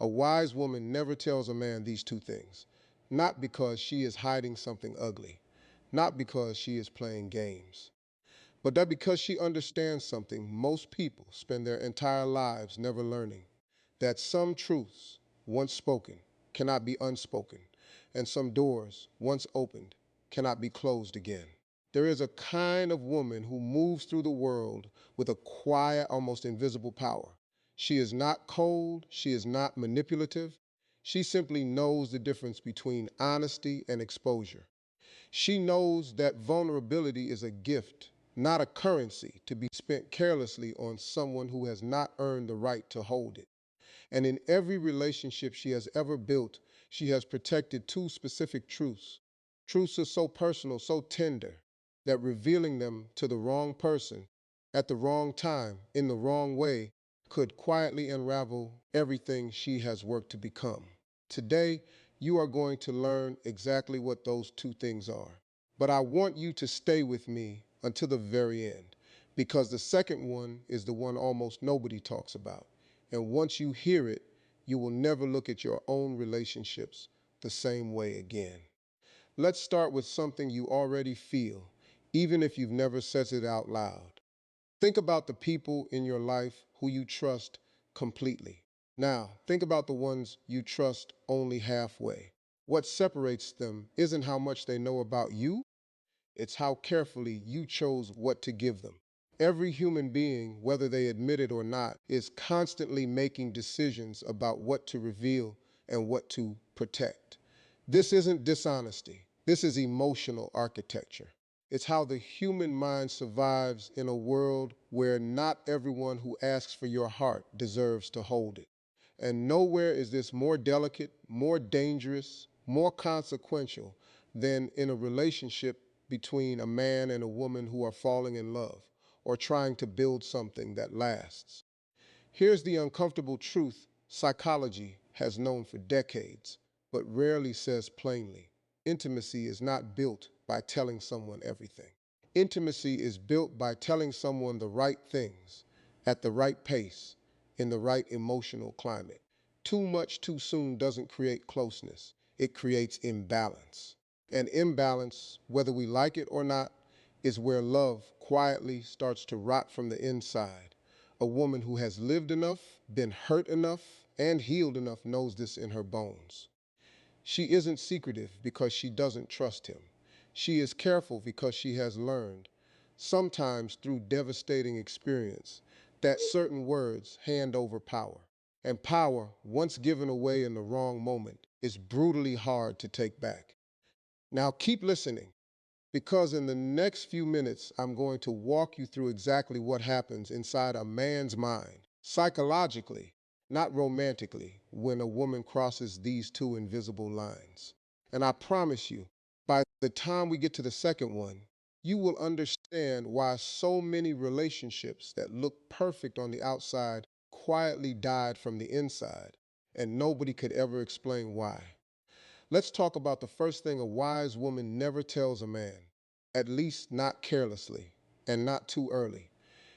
A wise woman never tells a man these two things, not because she is hiding something ugly, not because she is playing games, but that because she understands something most people spend their entire lives never learning, that some truths, once spoken, cannot be unspoken, and some doors, once opened, cannot be closed again. There is a kind of woman who moves through the world with a quiet, almost invisible power. She is not cold, she is not manipulative. She simply knows the difference between honesty and exposure. She knows that vulnerability is a gift, not a currency to be spent carelessly on someone who has not earned the right to hold it. And in every relationship she has ever built, she has protected two specific truths. Truths are so personal, so tender, that revealing them to the wrong person at the wrong time, in the wrong way, could quietly unravel everything she has worked to become. Today, you are going to learn exactly what those two things are. But I want you to stay with me until the very end, because the second one is the one almost nobody talks about. And once you hear it, you will never look at your own relationships the same way again. Let's start with something you already feel, even if you've never said it out loud. Think about the people in your life who you trust completely. Now, think about the ones you trust only halfway. What separates them isn't how much they know about you, it's how carefully you chose what to give them. Every human being, whether they admit it or not, is constantly making decisions about what to reveal and what to protect. This isn't dishonesty. This is emotional architecture. It's how the human mind survives in a world where not everyone who asks for your heart deserves to hold it. And nowhere is this more delicate, more dangerous, more consequential than in a relationship between a man and a woman who are falling in love or trying to build something that lasts. Here's the uncomfortable truth psychology has known for decades, but rarely says plainly. Intimacy is not built by telling someone everything. Intimacy is built by telling someone the right things, at the right pace, in the right emotional climate. Too much too soon doesn't create closeness, it creates imbalance. And imbalance, whether we like it or not, is where love quietly starts to rot from the inside. A woman who has lived enough, been hurt enough, and healed enough knows this in her bones. She isn't secretive because she doesn't trust him. She is careful because she has learned, sometimes through devastating experience, that certain words hand over power. And power, once given away in the wrong moment, is brutally hard to take back. Now keep listening, because in the next few minutes, I'm going to walk you through exactly what happens inside a man's mind, psychologically, not romantically, when a woman crosses these two invisible lines. And I promise you, by the time we get to the second one, you will understand why so many relationships that look perfect on the outside quietly died from the inside, and nobody could ever explain why. Let's talk about the first thing a wise woman never tells a man, at least not carelessly and not too early.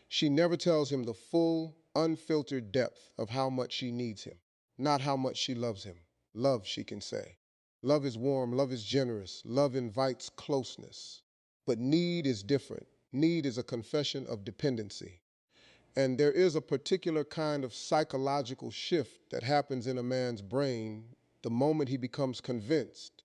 She never tells him the full, unfiltered depth of how much she needs him, not how much she loves him. Love, she can say. Love is warm, love is generous, love invites closeness. But need is different. Need is a confession of dependency. And there is a particular kind of psychological shift that happens in a man's brain the moment he becomes convinced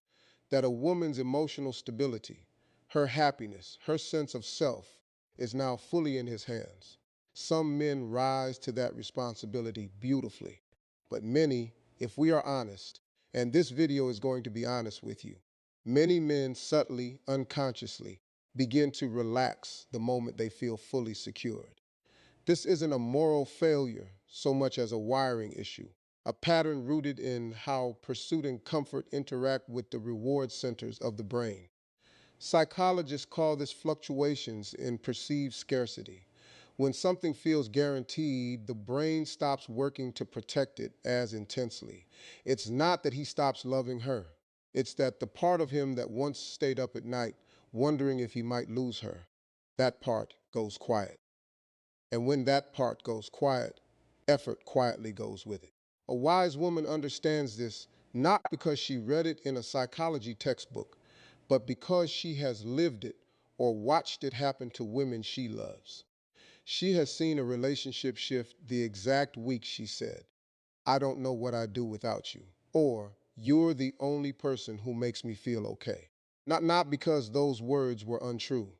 that a woman's emotional stability, her happiness, her sense of self, is now fully in his hands. Some men rise to that responsibility beautifully, but many, if we are honest, and this video is going to be honest with you, many men subtly, unconsciously, begin to relax the moment they feel fully secured. This isn't a moral failure so much as a wiring issue, a pattern rooted in how pursuit and comfort interact with the reward centers of the brain. Psychologists call this fluctuations in perceived scarcity. When something feels guaranteed, the brain stops working to protect it as intensely. It's not that he stops loving her. It's that the part of him that once stayed up at night, wondering if he might lose her, that part goes quiet. And when that part goes quiet, effort quietly goes with it. A wise woman understands this not because she read it in a psychology textbook, but because she has lived it or watched it happen to women she loves. She has seen a relationship shift the exact week she said, I don't know what I'd do without you, or you're the only person who makes me feel okay. Not because those words were untrue,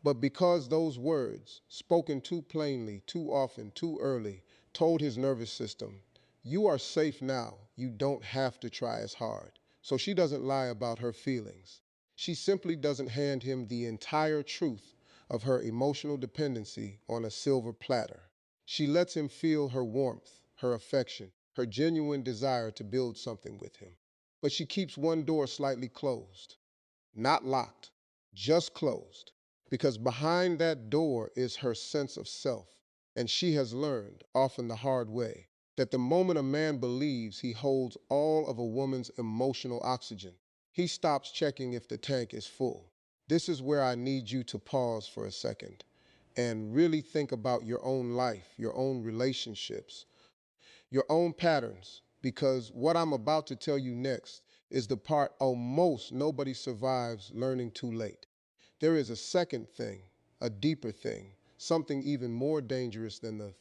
but because those words, spoken too plainly, too often, too early, told his nervous system, you are safe now, you don't have to try as hard. So she doesn't lie about her feelings. She simply doesn't hand him the entire truth of her emotional dependency on a silver platter. She lets him feel her warmth, her affection, her genuine desire to build something with him. But she keeps one door slightly closed, not locked, just closed. Because behind that door is her sense of self. And she has learned, often the hard way, that the moment a man believes he holds all of a woman's emotional oxygen, he stops checking if the tank is full. This is where I need you to pause for a second and really think about your own life, your own relationships, your own patterns, because what I'm about to tell you next is the part almost nobody survives learning too late. There is a second thing, a deeper thing, something even more dangerous than the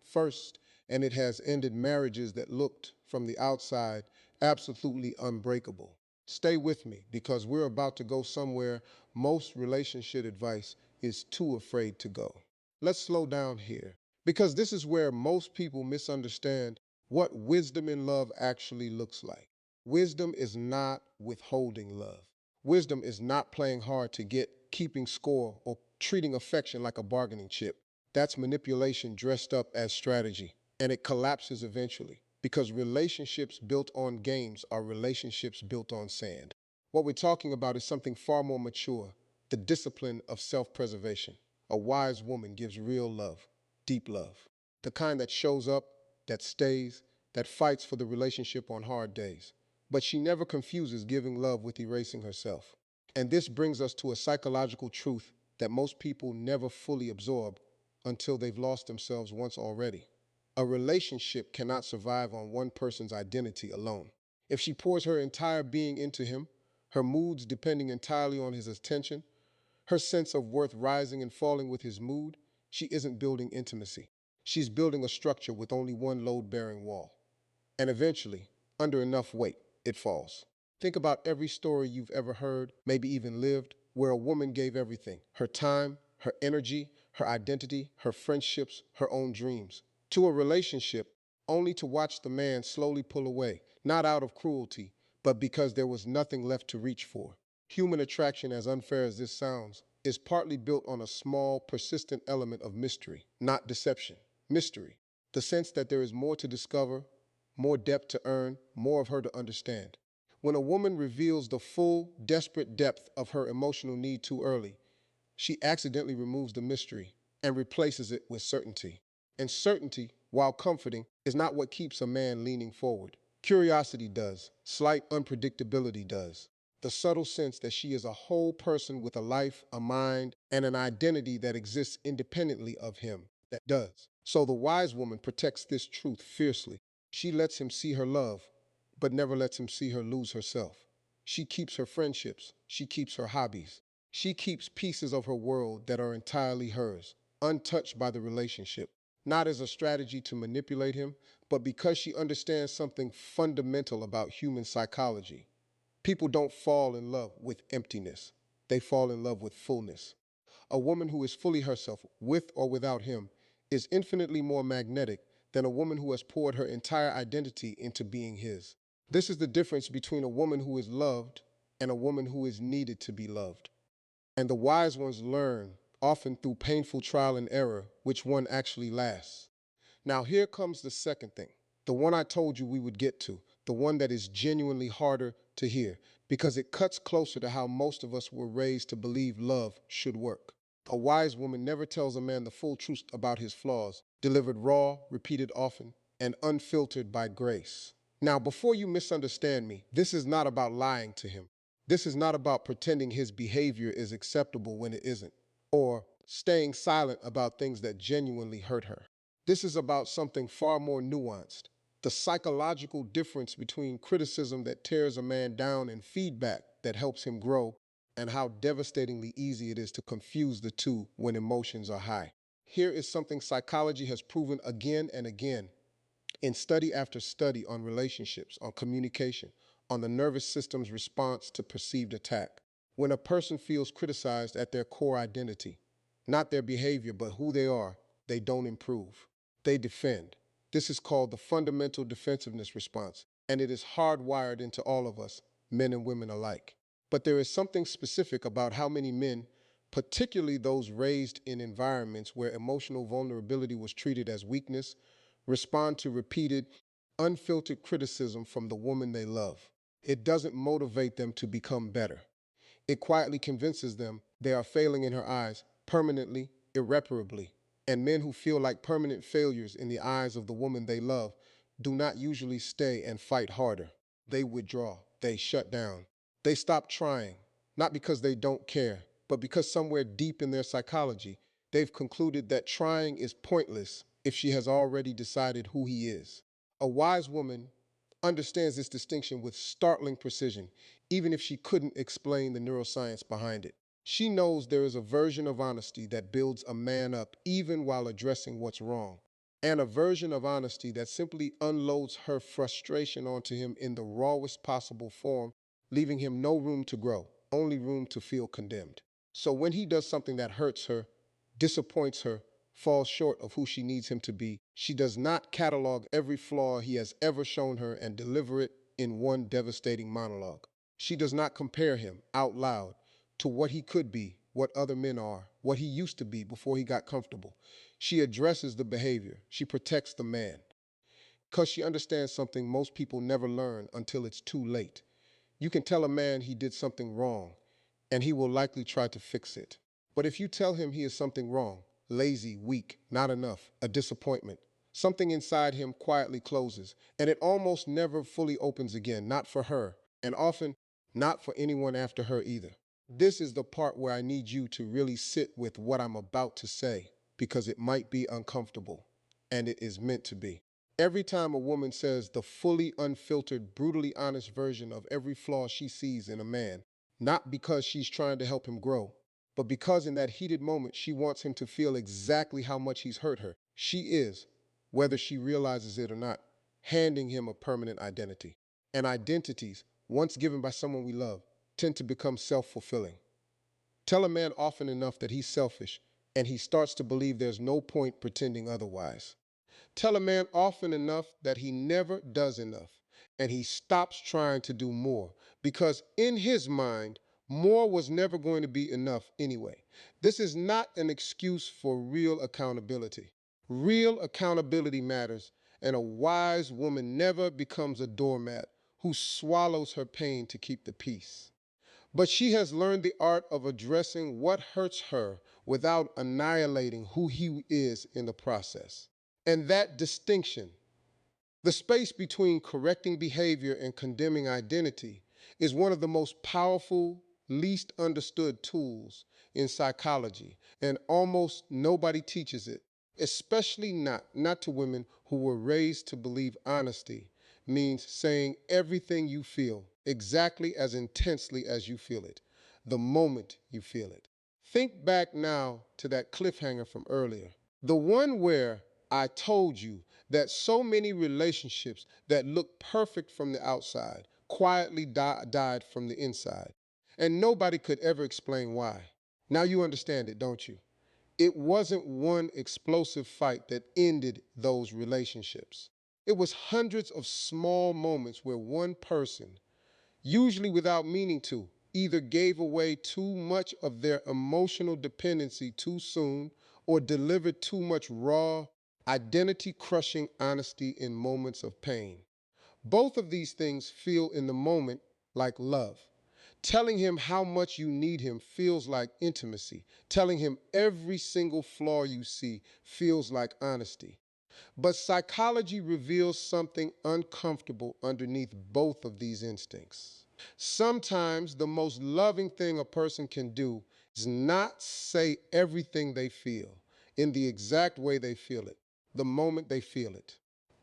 first, and it has ended marriages that looked from the outside absolutely unbreakable. Stay with me because we're about to go somewhere most relationship advice is too afraid to go. Let's slow down here because this is where most people misunderstand what wisdom in love actually looks like. Wisdom is not withholding love. Wisdom is not playing hard to get, keeping score, or treating affection like a bargaining chip. That's manipulation dressed up as strategy, and it collapses eventually because relationships built on games are relationships built on sand. What we're talking about is something far more mature, the discipline of self preservation. A wise woman gives real love, deep love, the kind that shows up, that stays, that fights for the relationship on hard days. But she never confuses giving love with erasing herself. And this brings us to a psychological truth that most people never fully absorb until they've lost themselves once already. A relationship cannot survive on one person's identity alone. If she pours her entire being into him, her moods depending entirely on his attention, her sense of worth rising and falling with his mood, she isn't building intimacy. She's building a structure with only one load-bearing wall. And eventually, under enough weight, it falls. Think about every story you've ever heard, maybe even lived, where a woman gave everything, her time, her energy, her identity, her friendships, her own dreams, to a relationship, only to watch the man slowly pull away, not out of cruelty, but because there was nothing left to reach for. Human attraction, as unfair as this sounds, is partly built on a small, persistent element of mystery, not deception. Mystery. The sense that there is more to discover, more depth to earn, more of her to understand. When a woman reveals the full, desperate depth of her emotional need too early, she accidentally removes the mystery and replaces it with certainty. And certainty, while comforting, is not what keeps a man leaning forward. Curiosity does, slight unpredictability does. The subtle sense that she is a whole person with a life, a mind, and an identity that exists independently of him, that does. So the wise woman protects this truth fiercely. She lets him see her love, but never lets him see her lose herself. She keeps her friendships. She keeps her hobbies. She keeps pieces of her world that are entirely hers, untouched by the relationship, not as a strategy to manipulate him, but because she understands something fundamental about human psychology. People don't fall in love with emptiness. They fall in love with fullness. A woman who is fully herself, with or without him, is infinitely more magnetic than a woman who has poured her entire identity into being his. This is the difference between a woman who is loved and a woman who is needed to be loved. And the wise ones learn, often through painful trial and error, which one actually lasts. Now, here comes the second thing, the one I told you we would get to, the one that is genuinely harder to hear, because it cuts closer to how most of us were raised to believe love should work. A wise woman never tells a man the full truth about his flaws, delivered raw, repeated often, and unfiltered by grace. Now, before you misunderstand me, this is not about lying to him. This is not about pretending his behavior is acceptable when it isn't, or staying silent about things that genuinely hurt her. This is about something far more nuanced. The psychological difference between criticism that tears a man down and feedback that helps him grow, and how devastatingly easy it is to confuse the two when emotions are high. Here is something psychology has proven again and again in study after study on relationships, on communication, on the nervous system's response to perceived attack. When a person feels criticized at their core identity, not their behavior, but who they don't improve. They defend. This is called the fundamental defensiveness response, and it is hardwired into all of us, men and women alike. But there is something specific about how many men, particularly those raised in environments where emotional vulnerability was treated as weakness, respond to repeated, unfiltered criticism from the woman they love. It doesn't motivate them to become better. It quietly convinces them they are failing in her eyes, permanently, irreparably. And men who feel like permanent failures in the eyes of the woman they love do not usually stay and fight harder. They withdraw, they shut down, they stop trying, not because they don't care, but because somewhere deep in their psychology, they've concluded that trying is pointless if she has already decided who he is. A wise woman understands this distinction with startling precision, even if she couldn't explain the neuroscience behind it. She knows there is a version of honesty that builds a man up even while addressing what's wrong, and a version of honesty that simply unloads her frustration onto him in the rawest possible form, leaving him no room to grow, only room to feel condemned. So when he does something that hurts her, disappoints her, falls short of who she needs him to be, she does not catalog every flaw he has ever shown her and deliver it in one devastating monologue. She does not compare him out loud to what he could be, what other men are, what he used to be before he got comfortable. She addresses the behavior. She protects the man. Because she understands something most people never learn until it's too late. You can tell a man he did something wrong, and he will likely try to fix it. But if you tell him he is something wrong, lazy, weak, not enough, a disappointment, something inside him quietly closes, and it almost never fully opens again, not for her, and often not for anyone after her either. This is the part where I need you to really sit with what I'm about to say, because it might be uncomfortable, and it is meant to be. Every time a woman says the fully unfiltered, brutally honest version of every flaw she sees in a man, not because she's trying to help him grow, but because in that heated moment she wants him to feel exactly how much he's hurt her, she is, whether she realizes it or not, handing him a permanent identity. And identities, once given by someone we love, tend to become self-fulfilling. Tell a man often enough that he's selfish, and he starts to believe there's no point pretending otherwise. Tell a man often enough that he never does enough, and he stops trying to do more, because in his mind, more was never going to be enough anyway. This is not an excuse for real accountability. Real accountability matters, and a wise woman never becomes a doormat who swallows her pain to keep the peace. But she has learned the art of addressing what hurts her without annihilating who he is in the process. And that distinction, the space between correcting behavior and condemning identity, is one of the most powerful, least understood tools in psychology, and almost nobody teaches it, especially not to women who were raised to believe honesty means saying everything you feel exactly as intensely as you feel it, the moment you feel it. Think back now to that cliffhanger from earlier, the one where I told you that so many relationships that look perfect from the outside quietly died from the inside. And nobody could ever explain why. Now you understand it, don't you? It wasn't one explosive fight that ended those relationships. It was hundreds of small moments where one person, usually without meaning to, either gave away too much of their emotional dependency too soon or delivered too much raw, identity crushing honesty in moments of pain. Both of these things feel in the moment like love. Telling him how much you need him feels like intimacy. Telling him every single flaw you see feels like honesty. But psychology reveals something uncomfortable underneath both of these instincts. Sometimes the most loving thing a person can do is not say everything they feel in the exact way they feel it, the moment they feel it.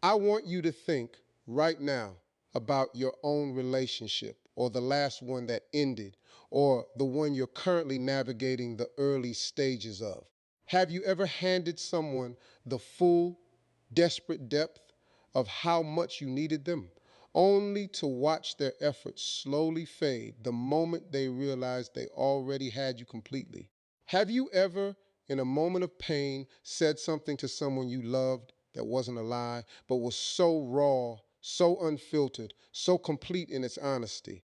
I want you to think right now about your own relationship or the last one that ended or the one you're currently navigating the early stages of. Have you ever handed someone the full, desperate depth of how much you needed them, only to watch their efforts slowly fade the moment they realized they already had you completely? Have you ever, in a moment of pain, said something to someone you loved that wasn't a lie, but was so raw, so unfiltered, so complete in its honesty,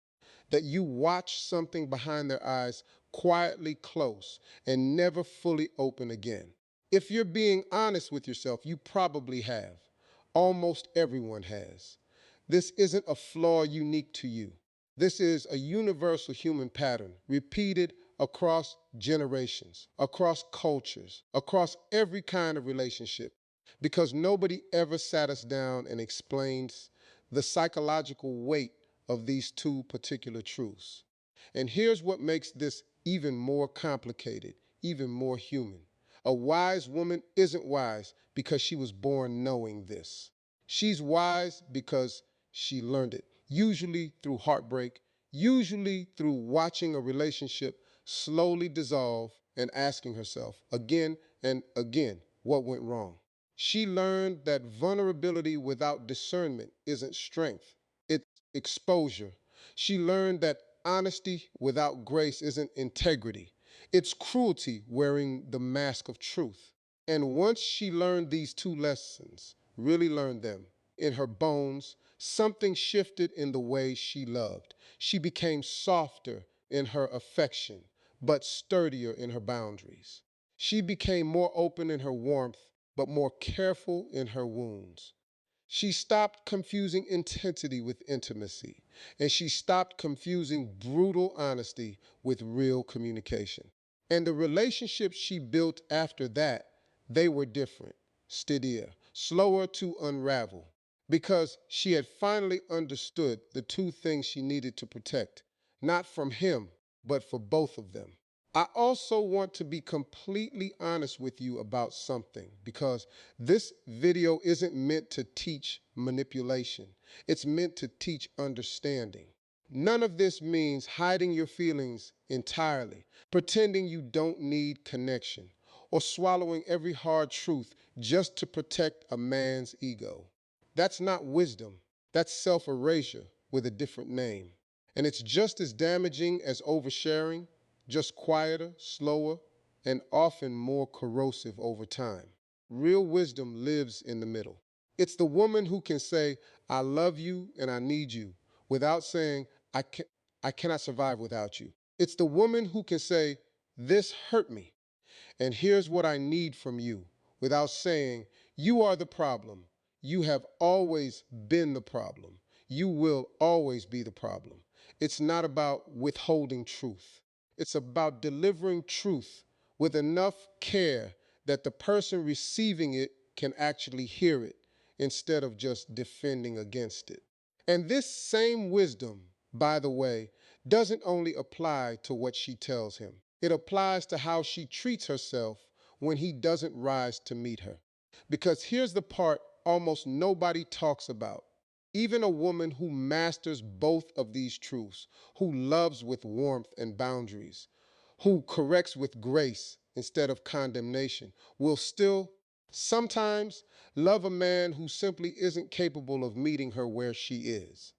that you watched something behind their eyes quietly close and never fully open again? If you're being honest with yourself, you probably have. Almost everyone has. This isn't a flaw unique to you. This is a universal human pattern repeated across generations, across cultures, across every kind of relationship, because nobody ever sat us down and explained the psychological weight of these two particular truths. And here's what makes this even more complicated, even more human. A wise woman isn't wise because she was born knowing this. She's wise because she learned it, usually through heartbreak, usually through watching a relationship slowly dissolve and asking herself again and again what went wrong. She learned that vulnerability without discernment isn't strength, it's exposure. She learned that honesty without grace isn't integrity, it's cruelty wearing the mask of truth. And once she learned these two lessons, really learned them in her bones, something shifted in the way she loved. She became softer in her affection, but sturdier in her boundaries. She became more open in her warmth, but more careful in her wounds. She stopped confusing intensity with intimacy, and she stopped confusing brutal honesty with real communication. And the relationships she built after that, they were different, steadier, slower to unravel, because she had finally understood the two things she needed to protect, not from him, but for both of them. I also want to be completely honest with you about something, because this video isn't meant to teach manipulation. It's meant to teach understanding. None of this means hiding your feelings entirely, pretending you don't need connection, or swallowing every hard truth just to protect a man's ego. That's not wisdom. That's self-erasure with a different name. And it's just as damaging as oversharing, just quieter, slower, and often more corrosive over time. Real wisdom lives in the middle. It's the woman who can say, I love you and I need you, without saying, I, can, I cannot survive without you. It's the woman who can say, this hurt me, and here's what I need from you, without saying, you are the problem. You have always been the problem. You will always be the problem. It's not about withholding truth. It's about delivering truth with enough care that the person receiving it can actually hear it instead of just defending against it. And this same wisdom, by the way, doesn't only apply to what she tells him. It applies to how she treats herself when he doesn't rise to meet her. Because here's the part almost nobody talks about. Even a woman who masters both of these truths, who loves with warmth and boundaries, who corrects with grace instead of condemnation, will still sometimes love a man who simply isn't capable of meeting her where she is.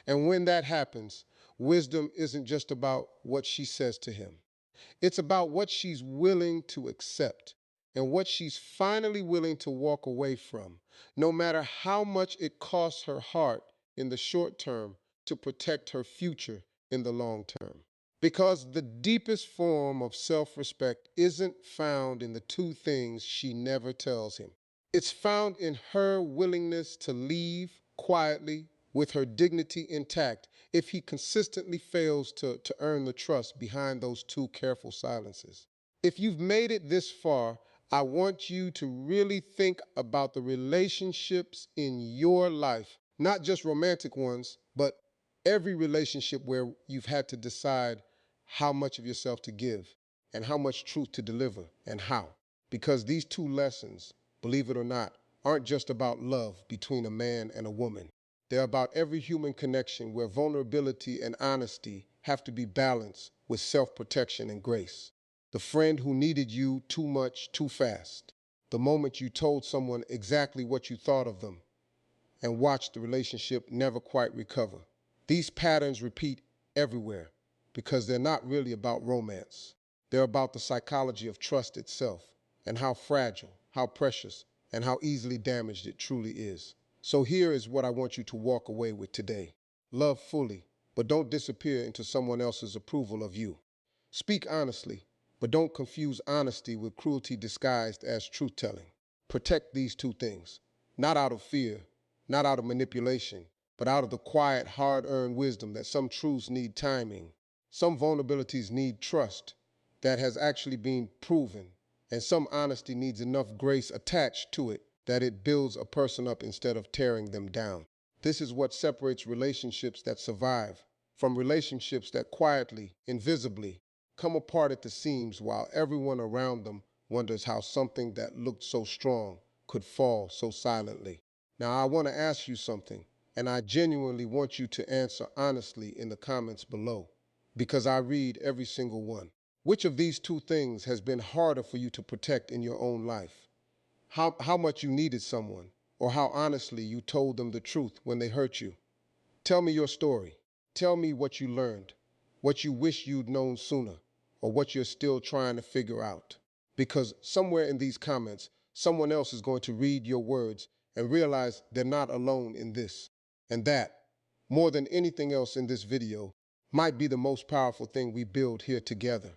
And when that happens, wisdom isn't just about what she says to him. It's about what she's willing to accept and what she's finally willing to walk away from, no matter how much it costs her heart in the short term to protect her future in the long term. Because the deepest form of self-respect isn't found in the two things she never tells him. It's found in her willingness to leave quietly with her dignity intact if he consistently fails to earn the trust behind those two careful silences. If you've made it this far, I want you to really think about the relationships in your life, not just romantic ones, but every relationship where you've had to decide how much of yourself to give and how much truth to deliver and how. Because these two lessons, believe it or not, aren't just about love between a man and a woman. They're about every human connection where vulnerability and honesty have to be balanced with self-protection and grace. The friend who needed you too much, too fast. The moment you told someone exactly what you thought of them and watched the relationship never quite recover. These patterns repeat everywhere because they're not really about romance. They're about the psychology of trust itself and how fragile, how precious, and how easily damaged it truly is. So here is what I want you to walk away with today. Love fully, but don't disappear into someone else's approval of you. Speak honestly, but don't confuse honesty with cruelty disguised as truth-telling. Protect these two things, not out of fear, not out of manipulation, but out of the quiet, hard-earned wisdom that some truths need timing, some vulnerabilities need trust that has actually been proven, and some honesty needs enough grace attached to it that it builds a person up instead of tearing them down. This is what separates relationships that survive from relationships that quietly, invisibly, come apart at the seams while everyone around them wonders how something that looked so strong could fall so silently. Now, I want to ask you something, and I genuinely want you to answer honestly in the comments below, because I read every single one. Which of these two things has been harder for you to protect in your own life? How much you needed someone, or how honestly you told them the truth when they hurt you? Tell me your story. Tell me what you learned, what you wish you'd known sooner, or what you're still trying to figure out. Because somewhere in these comments, someone else is going to read your words and realize they're not alone in this. And that, more than anything else in this video, might be the most powerful thing we build here together.